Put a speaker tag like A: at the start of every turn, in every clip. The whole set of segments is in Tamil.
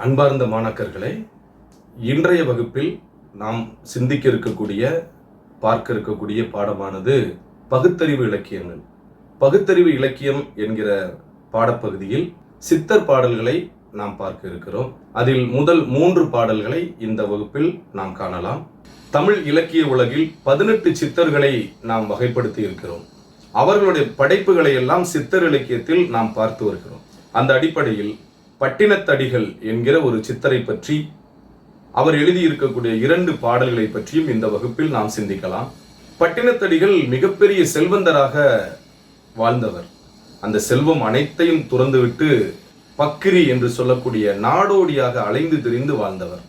A: அன்பார்ந்த மாணாக்கர்களே, இன்றைய வகுப்பில் நாம் சிந்திக்க இருக்கக்கூடிய பார்க்க இருக்கக்கூடிய பாடமானது பகுத்தறிவு இலக்கியங்கள். பகுத்தறிவு இலக்கியம் என்கிற பாடப்பகுதியில் சித்தர் பாடல்களை நாம் பார்க்க இருக்கிறோம். அதில் முதல் 3 பாடல்களை இந்த வகுப்பில் நாம் காணலாம். தமிழ் இலக்கிய உலகில் 18 சித்தர்களை நாம் வகைப்படுத்தி இருக்கிறோம். அவர்களுடைய படைப்புகளை எல்லாம் சித்தர் இலக்கியத்தில் நாம் பார்த்து வருகிறோம். அந்த அடிப்படையில் பட்டினத்தடிகள் என்கிற ஒரு சித்தரை பற்றி, அவர் எழுதியிருக்கக்கூடிய 2 பாடல்களை பற்றியும் இந்த வகுப்பில் நாம் சிந்திக்கலாம். பட்டினத்தடிகள் மிகப்பெரிய செல்வந்தராக வாழ்ந்தவர். அந்த செல்வம் அனைத்தையும் துறந்துவிட்டு பக்கிரி என்று சொல்லக்கூடிய நாடோடியாக அலைந்து திரிந்து வாழ்ந்தவர்.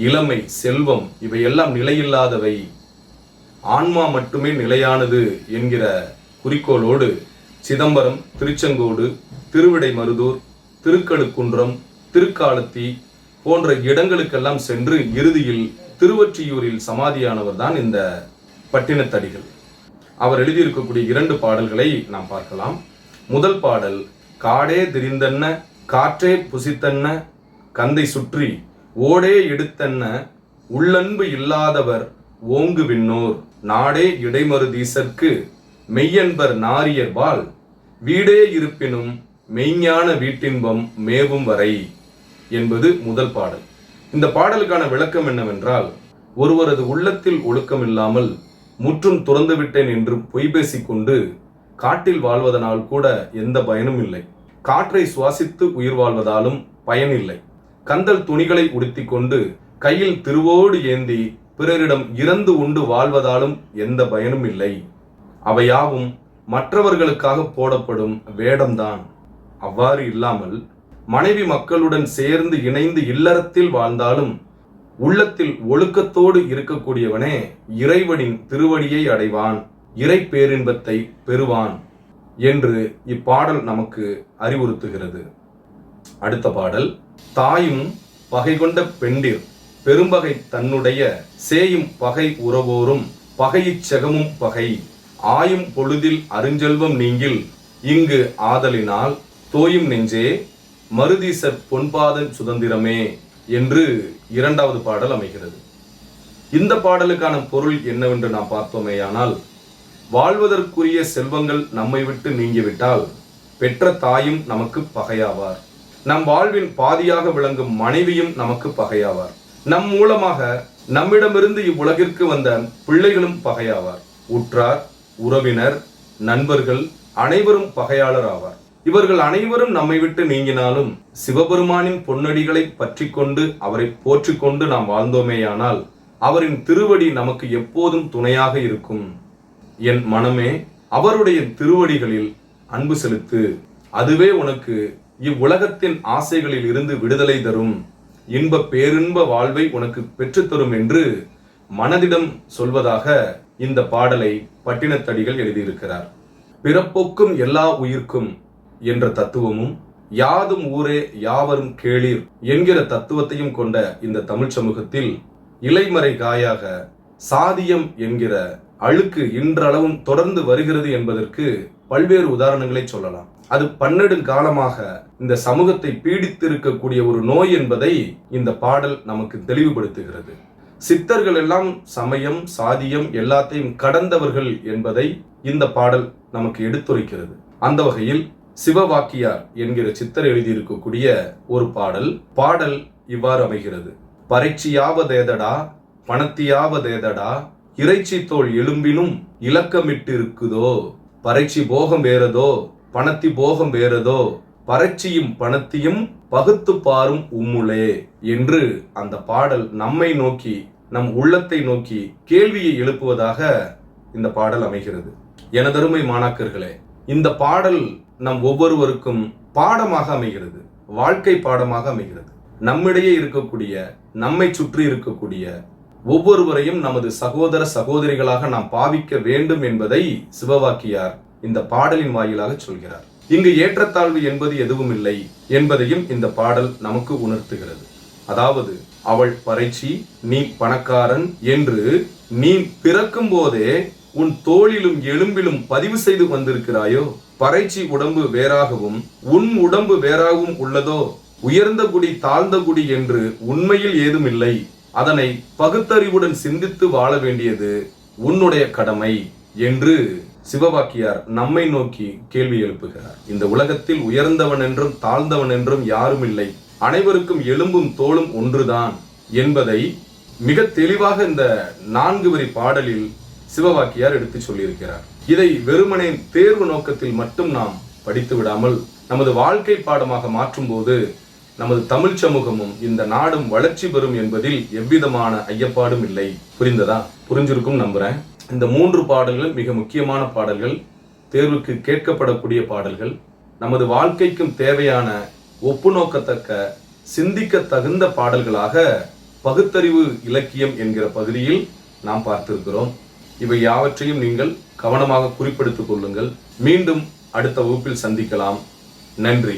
A: இளமை, செல்வம் இவையெல்லாம் நிலையில்லாதவை, ஆன்மா மட்டுமே நிலையானது என்கிற குறிக்கோளோடு சிதம்பரம், திருச்செங்கோடு, திருவிடைமருதூர், திருக்கழுக்குன்றம், திருக்காலத்தி போன்ற இடங்களுக்கெல்லாம் சென்று இறுதியில் திருவொற்றியூரில் சமாதியானவர் தான் இந்த பட்டினத்தடிகள். அவர் எழுதியிருக்கக்கூடிய 2 பாடல்களை நாம் பார்க்கலாம். முதல் பாடல், காடே திரிந்தன்ன காற்றே புசித்தன்ன கந்தை சுற்றி ஓடே எடுத்தன்ன உள்ளன்பு இல்லாதவர் ஓங்கு விண்ணோர் நாடே இடைமருதீசர்க்கு மெய்யன்பர் நாரியர்பால் வீடே இருப்பினும் மெய்ஞான வீட்டின்பம் மேவும் வரை என்பது முதல் பாடல். இந்த பாடலுக்கான விளக்கம் என்னவென்றால், ஒருவரது உள்ளத்தில் ஒழுக்கம் இல்லாமல் முற்றும் துறந்துவிட்டேன் என்று பொய் பேசிக்கொண்டு காட்டில் வாழ்வதனால் கூட எந்த பயனும் இல்லை. காற்றை சுவாசித்து உயிர் வாழ்வதாலும் பயனில்லை. கந்தல் துணிகளை உடுத்திக் கொண்டு கையில் திருவோடு ஏந்தி பிறரிடம் இறந்து உண்டு வாழ்வதாலும் எந்த பயனும் இல்லை. அவையாவும் மற்றவர்களுக்காக போடப்படும் வேடம்தான். அவ்வாறு இல்லாமல் மனைவி மக்களுடன் சேர்ந்து இணைந்து இல்லறத்தில் வாழ்ந்தாலும் உள்ளத்தில் ஒழுக்கத்தோடு இருக்கக்கூடியவனே இறைவனின் திருவடியை அடைவான், இறை பேரின்பத்தை பெறுவான் என்று இப்பாடல் நமக்கு அறிவுறுத்துகிறது. அடுத்த பாடல், தாயும் பகை கொண்ட பெண்டிர் பெரும்பகை தன்னுடைய சேயும் பகை உறவோரும் பகையிச் செகமும் பகை ஆயும் பொழுதில் அருஞ்செல்வம் நீங்கில் இங்கு ஆதலினால் தோயும் நெஞ்சே மருதீசர் பொன்பாதன் சுதந்திரமே என்று 2வது பாடல் அமைகிறது. இந்த பாடலுக்கான பொருள் என்னவென்று நாம் பார்த்தோமேயானால், வாழ்வதற்குரிய செல்வங்கள் நம்மை விட்டு நீங்கிவிட்டால் பெற்ற தாயும் நமக்கு பகையாவார், நம் வாழ்வின் பாதியாக விளங்கும் மனைவியும் நமக்கு பகையாவார், நம் மூலமாக நம்மிடமிருந்து இவ்வுலகிற்கு வந்த பிள்ளைகளும் பகையாவார், உற்றார் உறவினர் நண்பர்கள் அனைவரும் பகையாளர் ஆவார். இவர்கள் அனைவரும் நம்மை விட்டு நீங்கினாலும் சிவபெருமானின் பொன்னடிகளை பற்றி கொண்டு அவரை போற்றிக்கொண்டு நாம் வாழ்ந்தோமேயானால் அவரின் திருவடி நமக்கு எப்போதும் துணையாக இருக்கும். என் மனமே, அவருடைய திருவடிகளில் அன்பு செலுத்து, அதுவே உனக்கு இவ்வுலகத்தின் ஆசைகளில் இருந்து விடுதலை தரும், இன்ப பேரின்ப வாழ்வை உனக்கு பெற்றுத்தரும் என்று மனதிடம் சொல்வதாக இந்த பாடலை பட்டினத்தடிகள் எழுதியிருக்கிறார். பிறப்போக்கும் எல்லா உயிர்க்கும் என்ற தத்துவமும் யாதும் ஊரே யாவரும் கேளீர் என்கிற தத்துவத்தையும் கொண்ட இந்த தமிழ் சமூகத்தில் இலைமறை காயாக சாதியம் என்கிற அழுக்கு இன்றளவும் தொடர்ந்து வருகிறது என்பதற்கு பல்வேறு உதாரணங்களை சொல்லலாம். அது பன்னெடுங்காலமாக இந்த சமூகத்தை பீடித்திருக்கக்கூடிய ஒரு நோய் என்பதை இந்த பாடல் நமக்கு தெளிவுபடுத்துகிறது. சித்தர்கள் எல்லாம் சமயம் சாதியம் எல்லாத்தையும் கடந்தவர்கள் என்பதை இந்த பாடல் நமக்கு எடுத்துரைக்கிறது. அந்த வகையில் சிவவாக்கியார் என்கிற சித்தர் எழுதியிருக்கக்கூடிய ஒரு பாடல் இவ்வாறு அமைகிறது. பறைச்சியாவதேதடா பணத்தியாவதேதடா இறைச்சி தோல் எலும்பினும் இலக்கமிட்டு இருக்குதோ, பறைச்சி போகம் வேறதோ பணத்தி போகம் வேறதோ பறைச்சியும் பணத்தியும் பகுத்து பாரும் உம்முளே என்று அந்த பாடல் நம்மை நோக்கி, நம் உள்ளத்தை நோக்கி கேள்வியை எழுப்புவதாக இந்த பாடல் அமைகிறது. எனதருமை மாணாக்கர்களே, இந்த பாடல் நம் ஒவ்வொருவருக்கும் பாடமாக அமைகிறது, வாழ்க்கை பாடமாக அமைகிறது. நம்மிடையே இருக்கக்கூடிய, நம்மை சுற்றி இருக்கக்கூடிய ஒவ்வொருவரையும் நமது சகோதர சகோதரிகளாக நாம் பாவிக்க வேண்டும் என்பதை சிவவாக்கியார் இந்த பாடலின் வாயிலாக சொல்கிறார். இங்கு ஏற்றத்தாழ்வு என்பது எதுவும் இல்லை என்பதையும் இந்த பாடல் நமக்கு உணர்த்துகிறது. அதாவது, அவள் பறைச்சி நீ பணக்காரன் என்று நீ பிறக்கும் போதே உன் தோளிலும் எலும்பிலும் பதிவு செய்து வந்திருக்கிறாயோ, பறைச்சி உடம்பு வேறாகவும் உன் உடம்பு வேறாகவும் உள்ளதோ உயர்ந்த குடி தாழ்ந்த குடி என்று உண்மையில் ஏதும் இல்லை. அதனை பகுத்தறிவுடன் சிந்தித்து வாழ வேண்டியது உன்னுடைய கடமை என்று சிவவாக்கியார் நம்மை நோக்கி கேள்வி எழுப்புகிறார். இந்த உலகத்தில் உயர்ந்தவன் என்றும் தாழ்ந்தவன் என்றும் யாரும் இல்லை, அனைவருக்கும் எலும்பும் தோளும் ஒன்றுதான் என்பதை மிக தெளிவாக இந்த 4 வரி பாடலில் சிவவாக்கியார் எடுத்து சொல்லியிருக்கிறார். இதை வெறுமனே தேர்வு நோக்கத்தில் மட்டும் நாம் படித்து விடாமல் நமது வாழ்க்கை பாடமாக மாற்றும் போது நமது தமிழ் சமூகமும் இந்த நாடும் வளர்ச்சி பெறும் என்பதில் எவ்விதமான ஐயப்பாடும் இல்லை. புரிந்ததா? புரிஞ்சிருக்கும் நம்புறேன். இந்த 3 பாடல்கள் மிக முக்கியமான பாடல்கள், தேர்வுக்கு கேட்கப்படக்கூடிய பாடல்கள், நமது வாழ்க்கைக்கும் தேவையான ஒப்புநோக்கத்தக்க சிந்திக்க தகுந்த பாடல்களாக பகுத்தறிவு இலக்கியம் என்கிற பகுதியில் நாம் பார்த்திருக்கிறோம். இவை யாவற்றையும் நீங்கள் கவனமாக குறிப்பெடுத்துக் கொள்ளுங்கள். மீண்டும் அடுத்த வகுப்பில் சந்திக்கலாம். நன்றி.